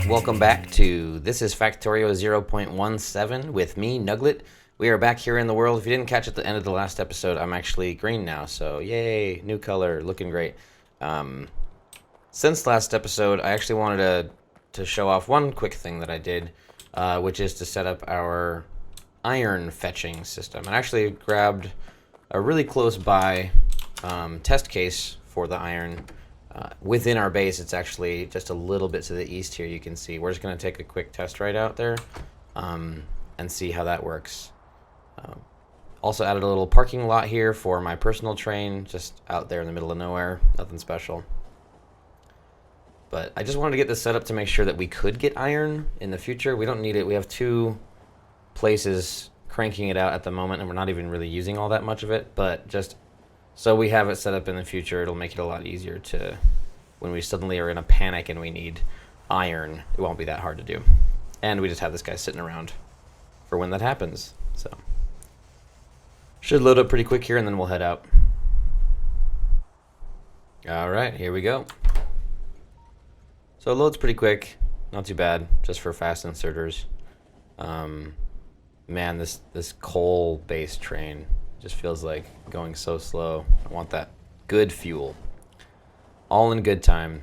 Welcome back to This is Factorio 0.17 with me, Nuglet. We are back here in the world. If you didn't catch at the end of the last episode, I'm actually green now, so yay, new color, looking great. Since last episode, I actually wanted to show off one quick thing that I did, which is to set up our iron fetching system. I actually grabbed a really close by test case for the iron. Within our base, it's actually just a little bit to the east here, you can see. We're just going to take a quick test right out there and see how that works. Also added a little parking lot here for my personal train, just out there in the middle of nowhere, nothing special. But I just wanted to get this set up to make sure that we could get iron in the future. We don't need it. We have two places cranking it out at the moment, and we're not even really using all that much of it, but just so we have it set up in the future, it'll make it a lot easier to, when we suddenly are in a panic and we need iron, it won't be that hard to do. And we just have this guy sitting around for when that happens. So should load up pretty quick here, and then we'll head out. All right, here we go. So it loads pretty quick, not too bad, just for fast inserters. Man, this coal-based train just feels like going so slow. I want that good fuel. All in good time.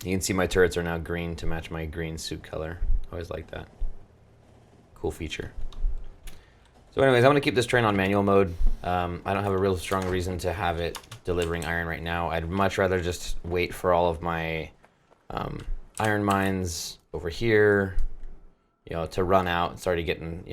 You can see my turrets are now green to match my green suit color. Always like that. Cool feature. So anyways, I'm going to keep this train on manual mode. I don't have a real strong reason to have it delivering iron right now. I'd much rather just wait for all of my iron mines over here, to run out. It's already getting,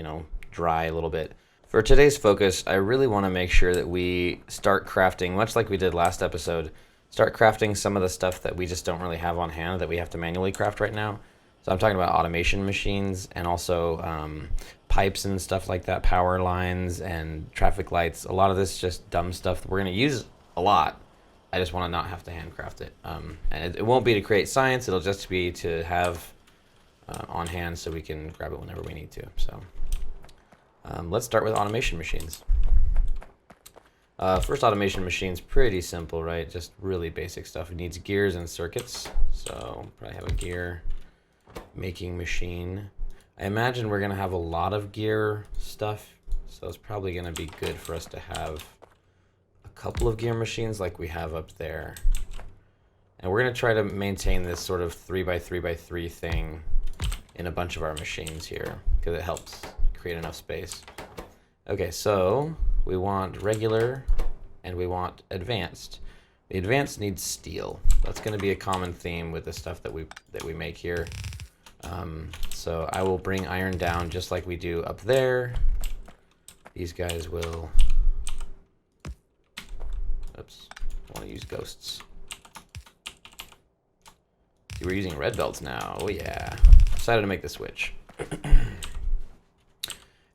dry a little bit. For today's focus, I really want to make sure that we start crafting, much like we did last episode, start crafting some of the stuff that we just don't really have on hand that we have to manually craft right now. So I'm talking about automation machines and also pipes and stuff like that, power lines and traffic lights. A lot of this is just dumb stuff that we're going to use a lot. I just want to not have to handcraft it. And it won't be to create science, it'll just be to have on hand so we can grab it whenever we need to. So let's start with automation machines. First automation machine's pretty simple, right? Just really basic stuff. It needs gears and circuits. So probably have a gear making machine. I imagine we're going to have a lot of gear stuff, so it's probably going to be good for us to have a couple of gear machines like we have up there. And we're going to try to maintain this sort of 3x3x3 thing in a bunch of our machines here because it helps create enough space. Okay, so we want regular and we want advanced. The advanced needs steel. That's going to be a common theme with the stuff that we make here. So I will bring iron down just like we do up there. These guys will, oops, I want to use ghosts. See, we're using red belts now. Oh yeah, decided to make the switch.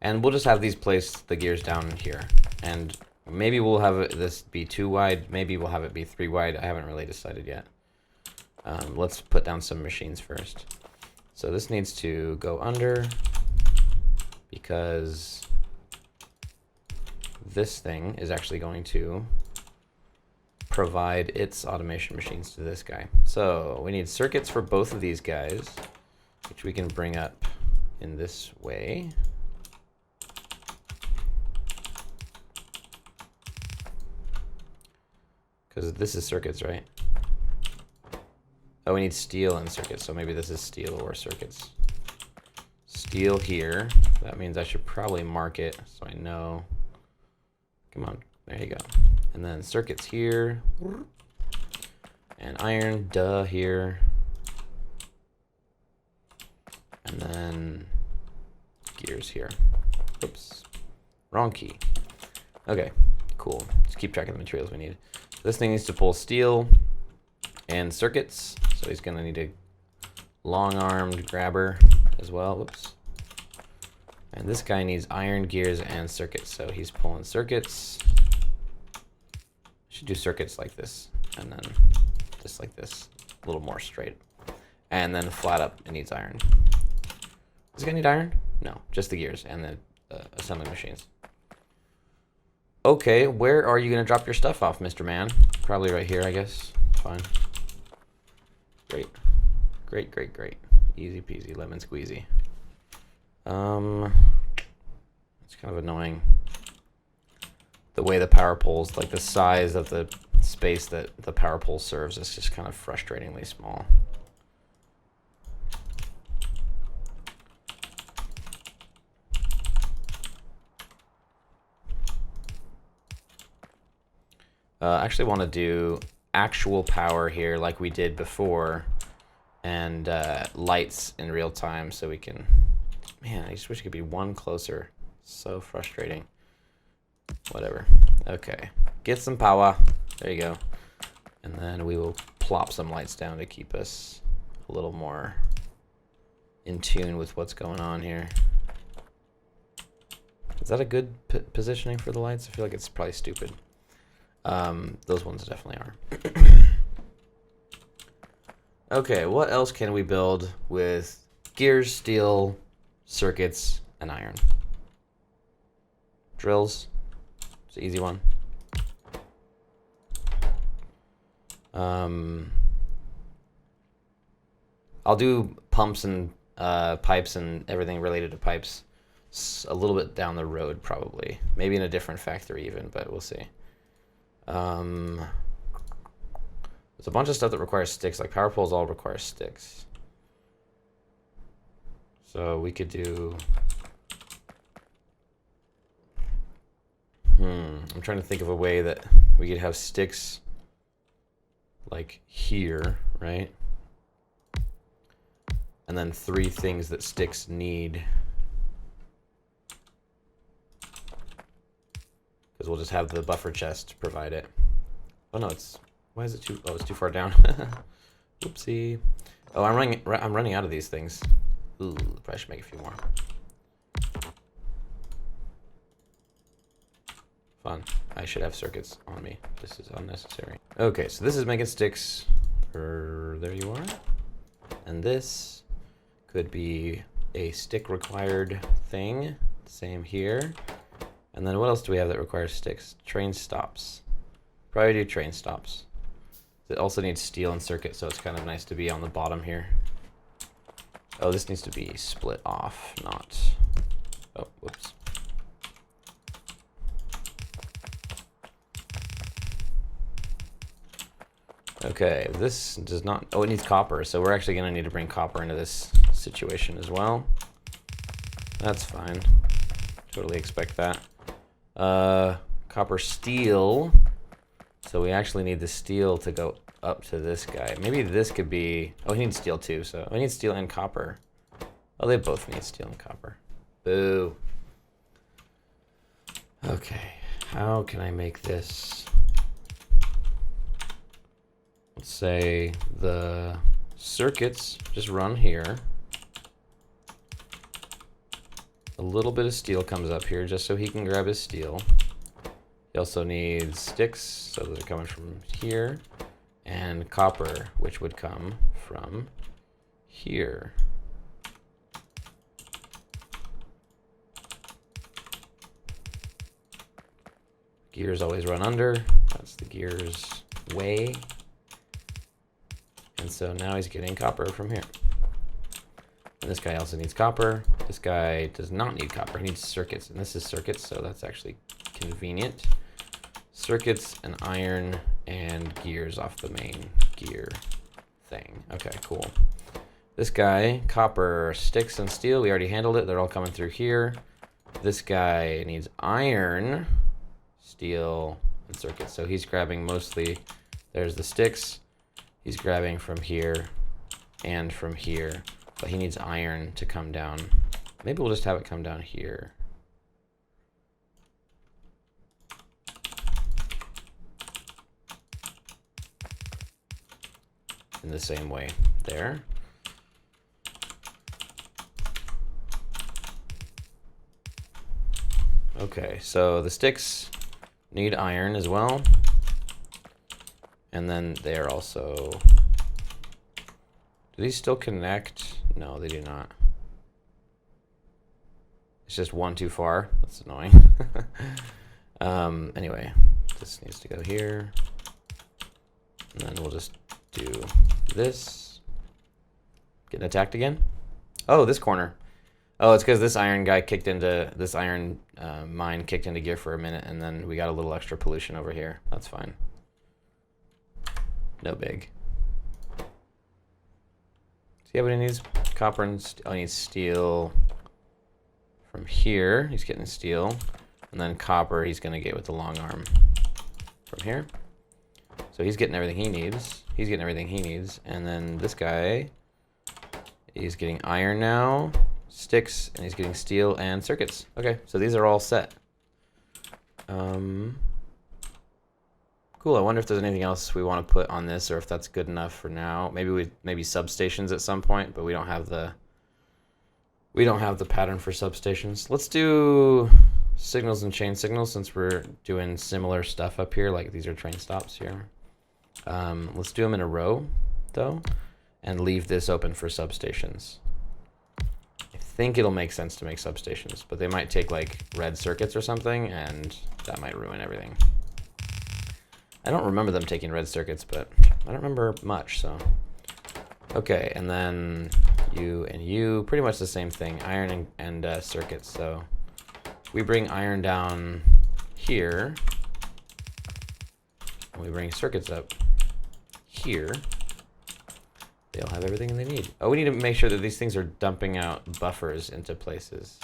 And we'll just have these place the gears down here. And maybe we'll have this be 2 wide. Maybe we'll have it be 3 wide. I haven't really decided yet. Let's put down some machines first. So this needs to go under because this thing is actually going to provide its automation machines to this guy. So we need circuits for both of these guys, which we can bring up in this way. Because this is circuits, right? Oh, we need steel and circuits, so maybe this is steel or circuits. Steel here. That means I should probably mark it so I know. Come on, there you go. And then circuits here. And iron, duh, here. And then gears here. Oops, wrong key. Okay, cool. Just keep track of the materials we need. This thing needs to pull steel and circuits, so he's going to need a long-armed grabber as well. Whoops. And this guy needs iron, gears, and circuits, so he's pulling circuits. Should do circuits like this, and then just like this, a little more straight. And then flat up, it needs iron. Does this guy need iron? No, just the gears and the assembly machines. Okay, where are you going to drop your stuff off, Mr. Man? Probably right here, I guess. Fine. Great. Great, great, great. Easy peasy, lemon squeezy. It's kind of annoying. The way the power poles, like the size of the space that the power pole serves is just kind of frustratingly small. I actually want to do actual power here like we did before, and lights in real time so we can... Man, I just wish it could be one closer. So frustrating. Whatever. Okay. Get some power. There you go. And then we will plop some lights down to keep us a little more in tune with what's going on here. Is that a good positioning for the lights? I feel like it's probably stupid. Those ones definitely are. Okay, what else can we build with gears, steel, circuits, and iron? Drills. It's an easy one. I'll do pumps and pipes and everything related to pipes a little bit down the road, probably. Maybe in a different factory even, but we'll see. There's a bunch of stuff that requires sticks, like power poles all require sticks. So we could do... I'm trying to think of a way that we could have sticks like here, right? And then 3 things that sticks need. Because we'll just have the buffer chest provide it. Oh no, it's... Why is it too... Oh, it's too far down. Oopsie. Oh, I'm running out of these things. Ooh, probably should make a few more. Fun. I should have circuits on me. This is unnecessary. Okay, so this is making sticks. There you are. And this could be a stick required thing. Same here. And then what else do we have that requires sticks? Train stops. Probably do train stops. It also needs steel and circuit, so it's kind of nice to be on the bottom here. Oh, this needs to be split off, not... Oh, whoops. Okay, this does not... Oh, it needs copper, so we're actually going to need to bring copper into this situation as well. That's fine. Totally expect that. Copper steel. So we actually need the steel to go up to this guy. Maybe this could be... Oh, he needs steel too, so... I need steel and copper. Oh, they both need steel and copper. Boo. Okay, how can I make this... Let's say the circuits just run here. A little bit of steel comes up here just so he can grab his steel. He also needs sticks, so they're coming from here. And copper, which would come from here. Gears always run under. That's the gears way. And so now he's getting copper from here. And this guy also needs copper. This guy does not need copper. He needs circuits. And this is circuits, so that's actually convenient. Circuits and iron and gears off the main gear thing. Okay, cool. This guy, copper, sticks, and steel. We already handled it. They're all coming through here. This guy needs iron, steel, and circuits. So he's grabbing mostly... There's the sticks. He's grabbing from here and from here, but he needs iron to come down. Maybe we'll just have it come down here. In the same way there. Okay, so the sticks need iron as well. And then they are also... Do these still connect? No, they do not. It's just one too far. That's annoying. Anyway, this needs to go here. And then we'll just do this. Getting attacked again? Oh, this corner. Oh, it's because this iron guy kicked into this iron mine kicked into gear for a minute, and then we got a little extra pollution over here. That's fine. No big. Does he have what he needs? Copper and oh, he needs steel from here. He's getting steel, and then copper. He's gonna get with the long arm from here. So he's getting everything he needs. He's getting everything he needs, and then this guy, he's getting iron now. Sticks, and he's getting steel and circuits. Okay, so these are all set. Cool. I wonder if there's anything else we want to put on this, or if that's good enough for now. Maybe substations at some point, but we don't have the pattern for substations. Let's do signals and chain signals since we're doing similar stuff up here. Like these are train stops here. Let's do them in a row though, and leave this open for substations. I think it'll make sense to make substations, but they might take like red circuits or something, and that might ruin everything. I don't remember them taking red circuits, but I don't remember much, so. Okay, and then you and you, pretty much the same thing, iron and circuits. So we bring iron down here, and we bring circuits up here. They'll have everything they need. Oh, we need to make sure that these things are dumping out buffers into places.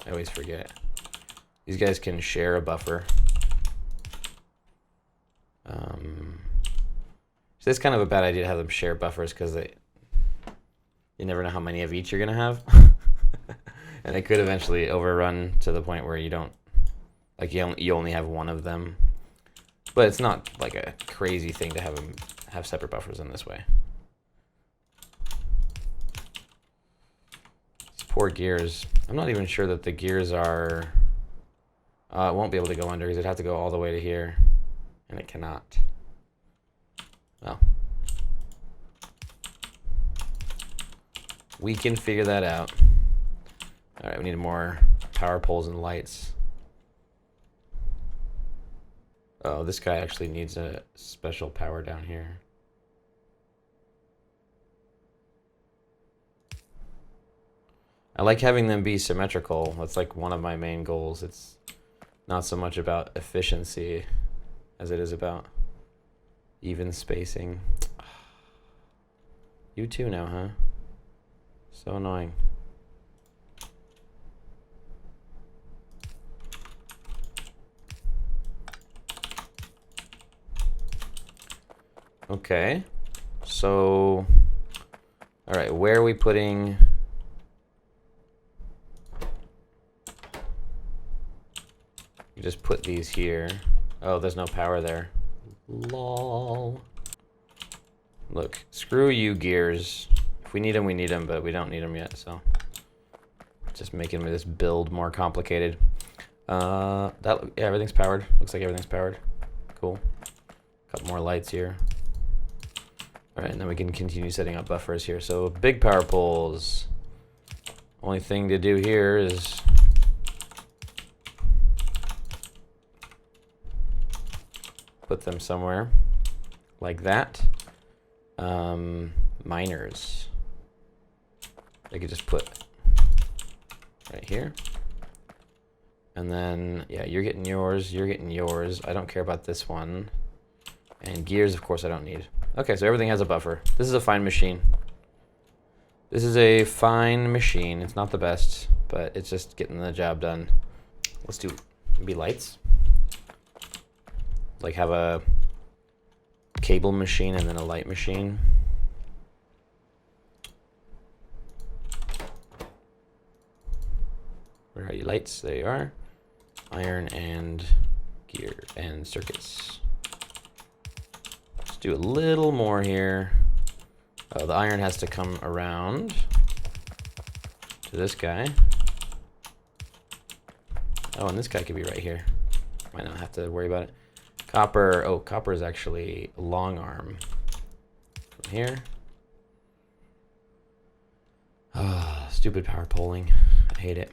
I always forget. These guys can share a buffer. So it's kind of a bad idea to have them share buffers because you never know how many of each you're gonna have. And it could eventually overrun to the point where you don't, like you only have one of them. But it's not like a crazy thing to have them have separate buffers in this way. These poor gears. I'm not even sure that the gears are. It won't be able to go under because it'd have to go all the way to here, and it cannot. Well, we can figure that out. All right, we need more power poles and lights. Oh, this guy actually needs a special power down here. I like having them be symmetrical. That's like one of my main goals. It's not so much about efficiency as it is about even spacing. You too now, huh? So annoying. Okay, so, all right, where are we putting? You just put these here. Oh, there's no power there. Lol. Look, screw you, gears. If we need them, we need them, but we don't need them yet, so. Just making this build more complicated. Yeah, everything's powered. Looks like everything's powered. Cool. Couple more lights here. All right, and then we can continue setting up buffers here. So big power poles. Only thing to do here is put them somewhere like that. Miners. I could just put right here. And then, yeah, you're getting yours, you're getting yours. I don't care about this one. And gears, of course, I don't need. Okay, so everything has a buffer. This is a fine machine. This is a fine machine. It's not the best, but it's just getting the job done. Let's do maybe lights. Like have a cable machine and then a light machine. Where are you, lights? There you are. Iron and gear and circuits. Do a little more here. Oh, the iron has to come around to this guy. Oh, and this guy could be right here. Might not have to worry about it. Copper. Oh, copper is actually long arm. From here. Ah, stupid power polling. I hate it.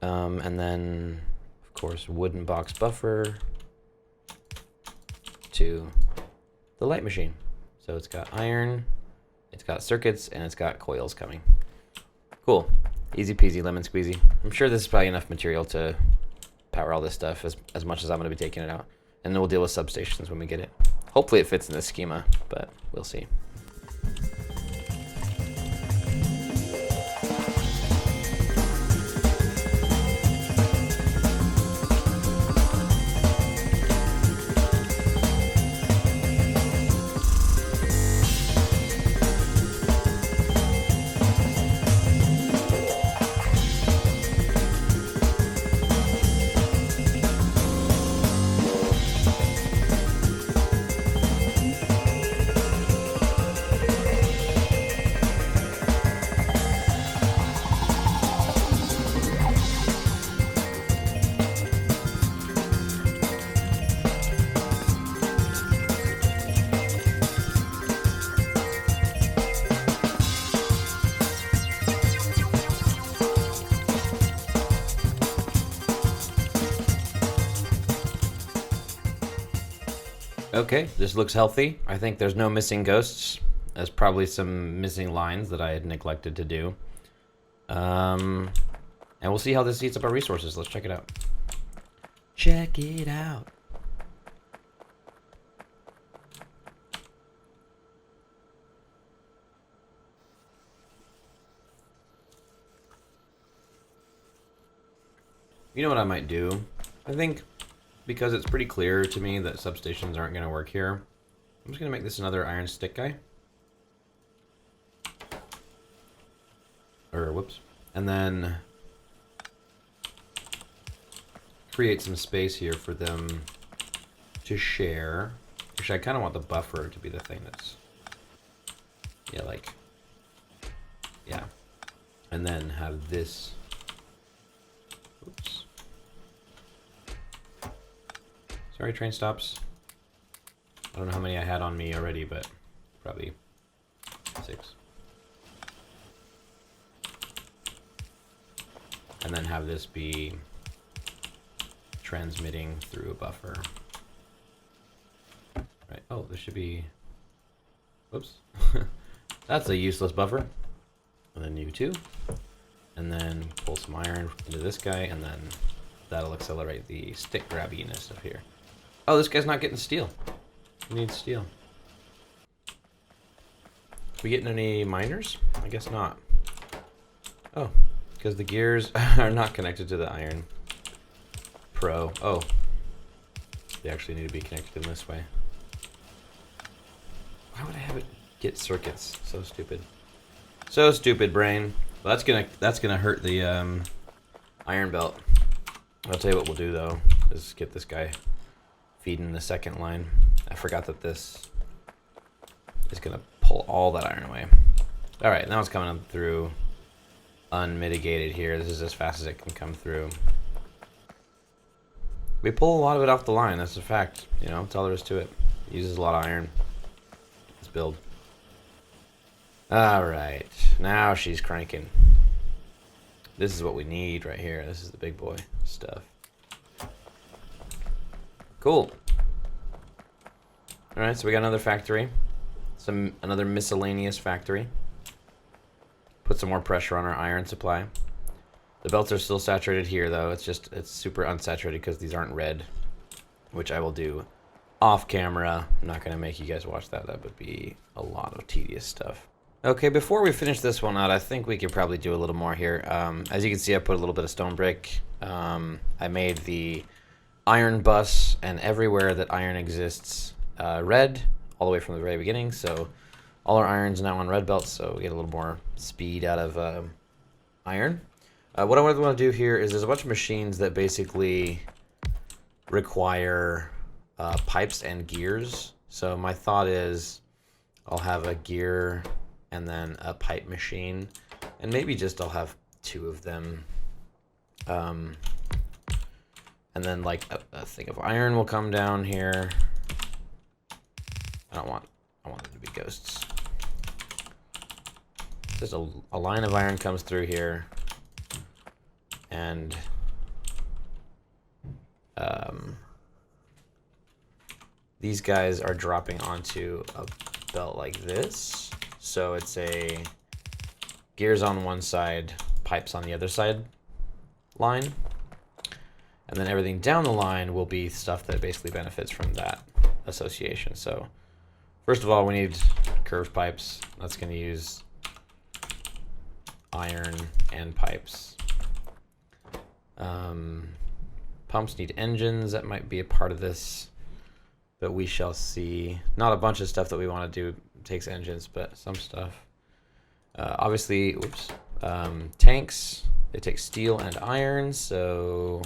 And then, of course, wooden box buffer. To the light machine. So it's got iron, it's got circuits, and it's got coils coming. Cool. Easy peasy, lemon squeezy. I'm sure this is probably enough material to power all this stuff as much as I'm going to be taking it out. And then we'll deal with substations when we get it. Hopefully it fits in this schema, but we'll see. Okay, this looks healthy. I think there's no missing ghosts. There's probably some missing lines that I had neglected to do. And we'll see how this eats up our resources. Let's check it out. Check it out. You know what I might do? I think because it's pretty clear to me that substations aren't going to work here, I'm just going to make this another iron stick guy. Or, whoops. And then create some space here for them to share. Actually, I kind of want the buffer to be the thing that's... Yeah, like... Yeah. And then have this... Oops. Sorry, train stops. I don't know how many I had on me already, but probably 6. And then have this be transmitting through a buffer. Right. Oh, this should be... Whoops. That's a useless buffer. And then you too. And then pull some iron into this guy, and then that'll accelerate the stick grabbiness of here. Oh, this guy's not getting steel. He needs steel. We getting any miners? I guess not. Oh, because the gears are not connected to the iron pro. Oh, they actually need to be connected in this way. Why would I have it get circuits? So stupid. So stupid, brain. Well, that's gonna hurt the iron belt. I'll tell you what we'll do though, is get this guy feeding the second line. I forgot that this is gonna pull all that iron away. All right, now it's coming up through unmitigated here. This is as fast as it can come through. We pull a lot of it off the line. That's a fact. You know, that's all there is to it. It uses a lot of iron. Let's build. All right, now she's cranking. This is what we need right here. This is the big boy stuff. Cool. All right, so we got another factory, another miscellaneous factory. Put some more pressure on our iron supply. The belts are still saturated here, though. It's super unsaturated because these aren't red, which I will do off camera. I'm not gonna make you guys watch that. That would be a lot of tedious stuff. Okay, before we finish this one out, I think we could probably do a little more here. As you can see, I put a little bit of stone brick. I made the iron bus, and everywhere that iron exists, red, all the way from the very beginning. So all our iron's now on red belts, so we get a little more speed out of iron. What I want to do here is there's a bunch of machines that basically require pipes and gears. So my thought is I'll have a gear and then a pipe machine, and maybe just I'll have 2 of them. And then like a thing of iron will come down here. I want them to be ghosts. Just a line of iron comes through here, and these guys are dropping onto a belt like this. So it's a gears on one side, pipes on the other side line. And then everything down the line will be stuff that basically benefits from that association. So first of all, we need curved pipes. That's going to use iron and pipes. Pumps need engines. That might be a part of this, but we shall see. Not a bunch of stuff that we want to do takes engines, but some stuff. Obviously, tanks, they take steel and iron, so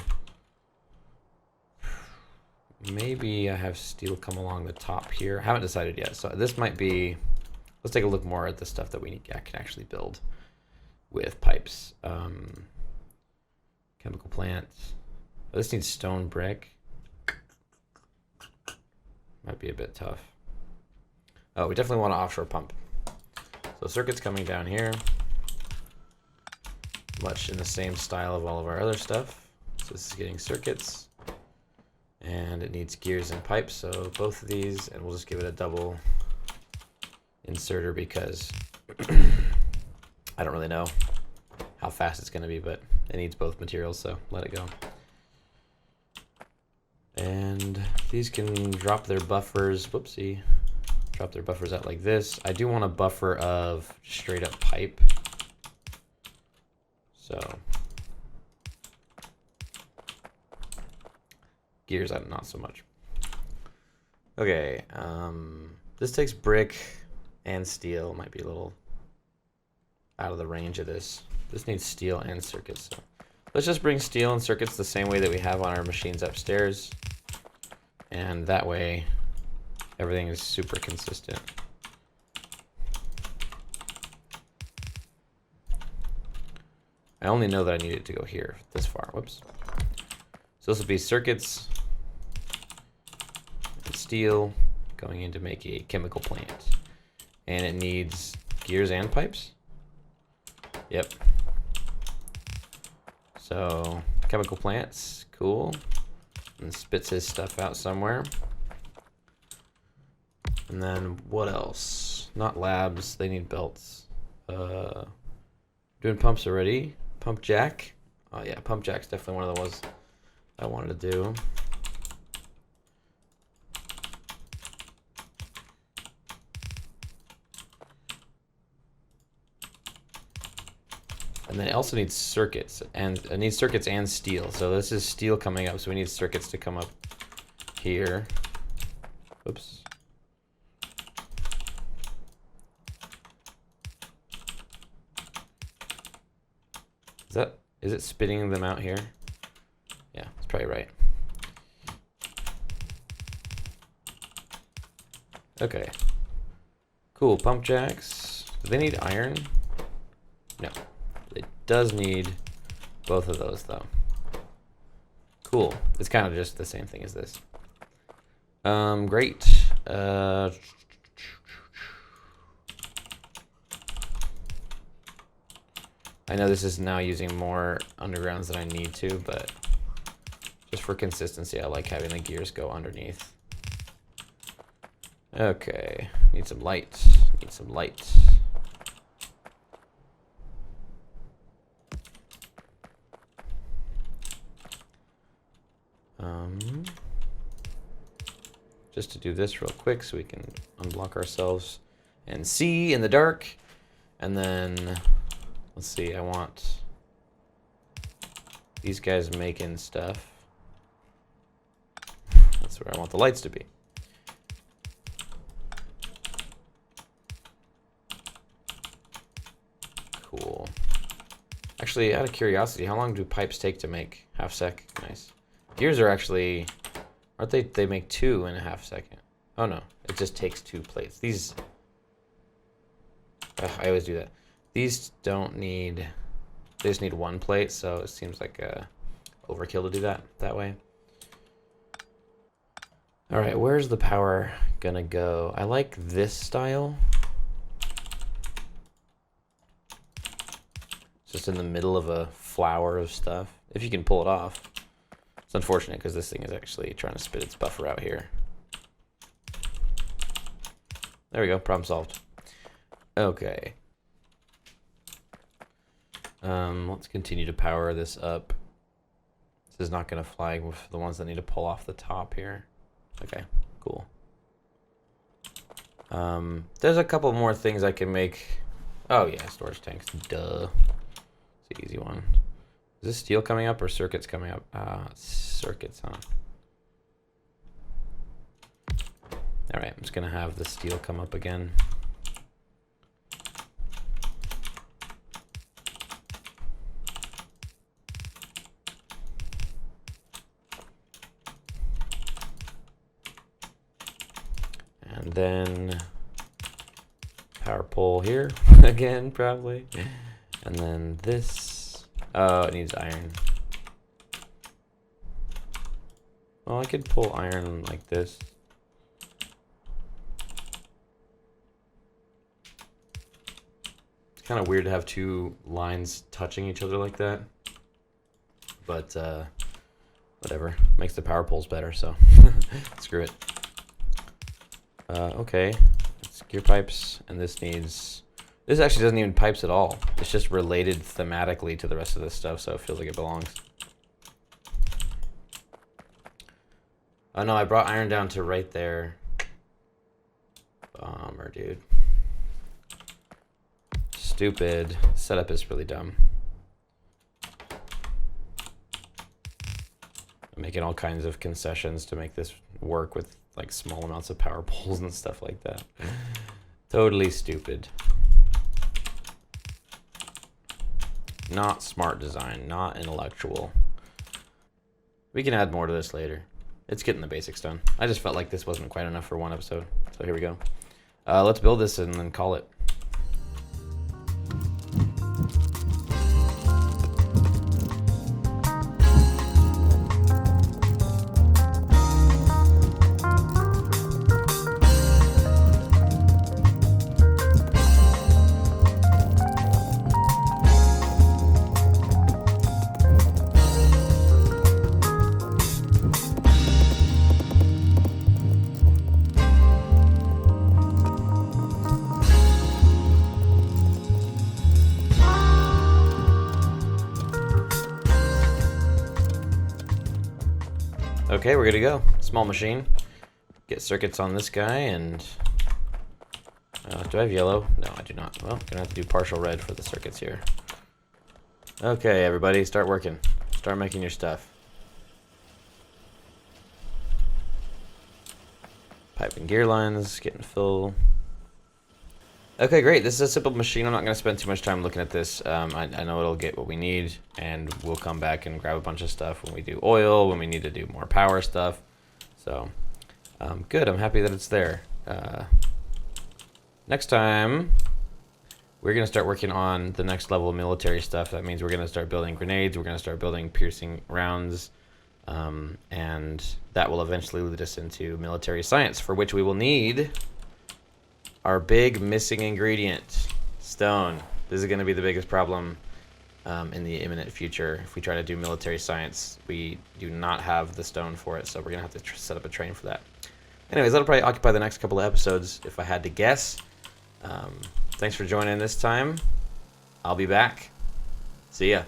maybe I have steel come along the top here. I haven't decided yet, so this might be, let's take a look more at the stuff that I can actually build with pipes. Chemical plants. Oh, this needs stone brick. Might be a bit tough. Oh, we definitely want an offshore pump. So circuits coming down here. Much in the same style of all of our other stuff. So this is getting circuits. And it needs gears and pipes, so both of these, and we'll just give it a double inserter because I don't really know how fast it's going to be, but it needs both materials, so let it go. And these can drop their buffers, whoopsie, drop their buffers out like this. I do want a buffer of straight up pipe. So gears, not so much. Okay, this takes brick and steel. Might be a little out of the range of this. This needs steel and circuits. So let's just bring steel and circuits the same way that we have on our machines upstairs. And that way, everything is super consistent. I only know that I need it to go here, this far. Whoops. So this will be circuits and steel going in to make a chemical plant. And it needs gears and pipes. Yep. So chemical plants, cool. And spits his stuff out somewhere. And then what else? Not labs, they need belts. Doing pumps already. Pump jack. Oh yeah, pump jack's definitely one of the ones I wanted to do. And then it also needs circuits, and it needs circuits and steel. So this is steel coming up, so we need circuits to come up here. Oops. Is it spitting them out here? Yeah, that's probably right. Okay. Cool, pump jacks. Do they need iron? No. It does need both of those though. Cool. It's kind of just the same thing as this. Great. I know this is now using more undergrounds than I need to, but just for consistency, I like having the gears go underneath. Okay, need some light. Need some light. Just to do this real quick so we can unblock ourselves and see in the dark. And then, let's see, I want these guys making stuff. That's where I want the lights to be. Cool. Actually, out of curiosity, how long do pipes take to make? Half sec? Nice. Gears are actually, aren't they? They make 2.5 seconds. Oh no, it just takes 2 plates. These, I always do that. These don't need, they just need 1 plate, so it seems like overkill to do that way. All right, where's the power gonna go? I like this style. It's just in the middle of a flower of stuff, if you can pull it off. It's unfortunate because this thing is actually trying to spit its buffer out here. There we go. Problem solved. Okay. Let's continue to power this up. This is not going to fly with the ones that need to pull off the top here. Okay, cool. There's a couple more things I can make. Oh yeah, storage tanks. Duh. It's the easy one. Is this steel coming up or circuits coming up? Circuits, huh? Alright, I'm just going to have the steel come up again. And then power pole here again, probably. And then this. Oh, it needs iron. Well, I could pull iron like this. It's kind of weird to have two lines touching each other like that. But, whatever. Makes the power poles better, so screw it. Okay. It's gear pipes, and this needs... This actually doesn't even pipes at all. It's just related thematically to the rest of this stuff, so it feels like it belongs. Oh no, I brought iron down to right there. Bummer, dude. Stupid. Setup is really dumb. I'm making all kinds of concessions to make this work with like small amounts of power poles and stuff like that. Totally stupid. Not smart design, not intellectual. We can add more to this later. It's getting the basics done. I just felt like this wasn't quite enough for one episode. So here we go. Let's build this and then call it. Okay, we're good to go. Small machine. Get circuits on this guy and... do I have yellow? No, I do not. Well, gonna have to do partial red for the circuits here. Okay, everybody, start working. Start making your stuff. Pipe and gear lines, getting full. Okay, great. This is a simple machine. I'm not going to spend too much time looking at this. I know it'll get what we need, and we'll come back and grab a bunch of stuff when we do oil, when we need to do more power stuff. So, good. I'm happy that it's there. Next time, we're going to start working on the next level of military stuff. That means we're going to start building grenades. We're going to start building piercing rounds. And that will eventually lead us into military science, for which we will need... our big missing ingredient, stone. This is going to be the biggest problem in the imminent future. If we try to do military science, we do not have the stone for it, so we're going to have to set up a train for that. Anyways, that'll probably occupy the next couple of episodes, if I had to guess. Thanks for joining this time. I'll be back. See ya.